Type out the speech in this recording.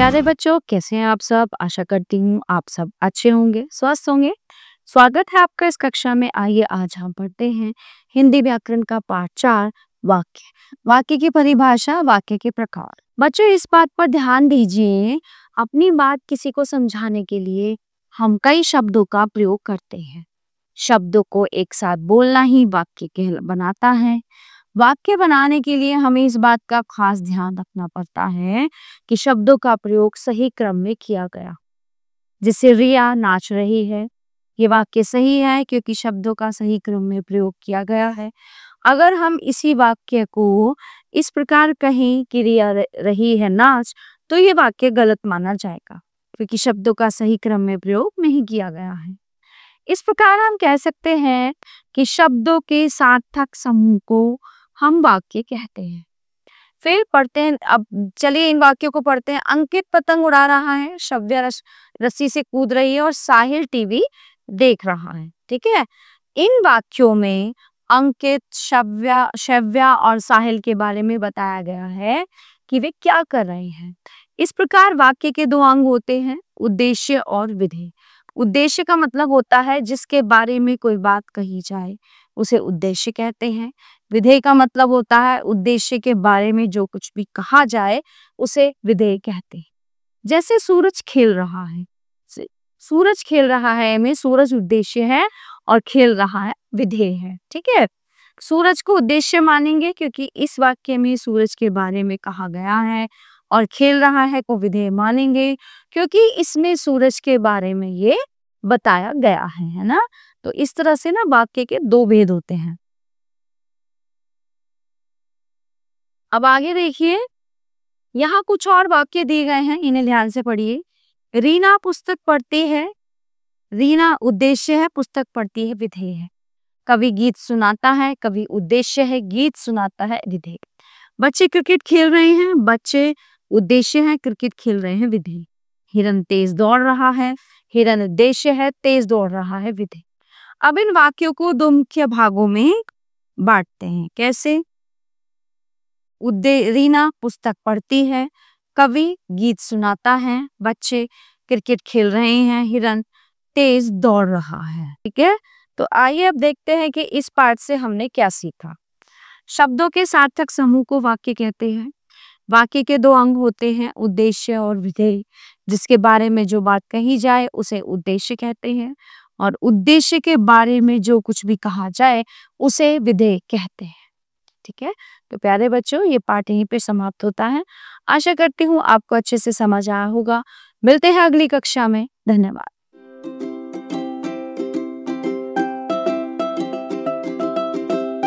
प्यारे बच्चों, कैसे हैं आप सब। आशा करती हूँ आप सब अच्छे होंगे, स्वस्थ होंगे। स्वागत है आपका इस कक्षा में। आइए आज हम पढ़ते हैं हिंदी व्याकरण का पाठ 4, वाक्य। वाक्य की परिभाषा, वाक्य के प्रकार। बच्चों इस बात पर ध्यान दीजिए, अपनी बात किसी को समझाने के लिए हम कई शब्दों का प्रयोग करते हैं। शब्दों को एक साथ बोलना ही वाक्य बनाता है। वाक्य बनाने के लिए हमें इस बात का खास ध्यान रखना पड़ता है कि शब्दों का प्रयोग सही क्रम में किया गया। जैसे रिया नाच रही है, ये वाक्य सही है क्योंकि शब्दों का सही क्रम में प्रयोग किया गया है। अगर हम इसी वाक्य को इस प्रकार कहें कि रिया रही है नाच, तो ये वाक्य गलत माना जाएगा क्योंकि शब्दों का सही क्रम में प्रयोग नहीं किया गया है। इस प्रकार हम कह सकते हैं कि शब्दों के सार्थक समूह को हम वाक्य कहते हैं। फिर पढ़ते हैं, अब चलिए इन वाक्यों को पढ़ते हैं। अंकित पतंग उड़ा रहा है, शव्या रस्सी से कूद रही है और साहिल टीवी देख रहा है। ठीक है, इन वाक्यों में अंकित, शव्या और साहिल के बारे में बताया गया है कि वे क्या कर रहे हैं। इस प्रकार वाक्य के दो अंग होते हैं, उद्देश्य और विधेय। उद्देश्य का मतलब होता है जिसके बारे में कोई बात कही जाए उसे उद्देश्य कहते हैं। विधेय का मतलब होता है उद्देश्य के बारे में जो कुछ भी कहा जाए उसे विधेय कहते हैं। जैसे सूरज खेल रहा है, सूरज खेल रहा है में सूरज उद्देश्य है और खेल रहा है विधेय है। ठीक है, सूरज को उद्देश्य मानेंगे क्योंकि इस वाक्य में सूरज के बारे में कहा गया है, और खेल रहा है को विधेय मानेंगे क्योंकि इसमें सूरज के बारे में ये बताया गया है ना। तो इस तरह से ना वाक्य के दो भेद होते हैं। अब आगे देखिए, यहाँ कुछ और वाक्य दिए गए हैं, इन्हें ध्यान से पढ़िए। रीना पुस्तक पढ़ती है, रीना उद्देश्य है, पुस्तक पढ़ती है विधेय है। कवि गीत सुनाता है, कवि उद्देश्य है, गीत सुनाता है विधेय। बच्चे क्रिकेट खेल रहे हैं, बच्चे उद्देश्य है, क्रिकेट खेल रहे हैं विधेय। हिरन तेज दौड़ रहा है, हिरन उद्देश्य है, तेज दौड़ रहा है विधेय। अब इन वाक्यों को दो मुख्य भागों में बांटते हैं। कैसे? रीना पुस्तक पढ़ती है, कवि गीत सुनाता है, बच्चे क्रिकेट खेल रहे हैं, हिरन तेज दौड़ रहा है। ठीक है, तो आइए अब देखते हैं कि इस पाठ से हमने क्या सीखा। शब्दों के सार्थक समूह को वाक्य कहते हैं। वाक्य के दो अंग होते हैं, उद्देश्य और विधेय। जिसके बारे में जो बात कही जाए उसे उद्देश्य कहते हैं, और उद्देश्य के बारे में जो कुछ भी कहा जाए उसे विधेय कहते हैं। ठीक है, तो प्यारे बच्चों ये पाठ यहीं पे समाप्त होता है। आशा करती हूँ आपको अच्छे से समझ आया होगा। मिलते हैं अगली कक्षा में। धन्यवाद।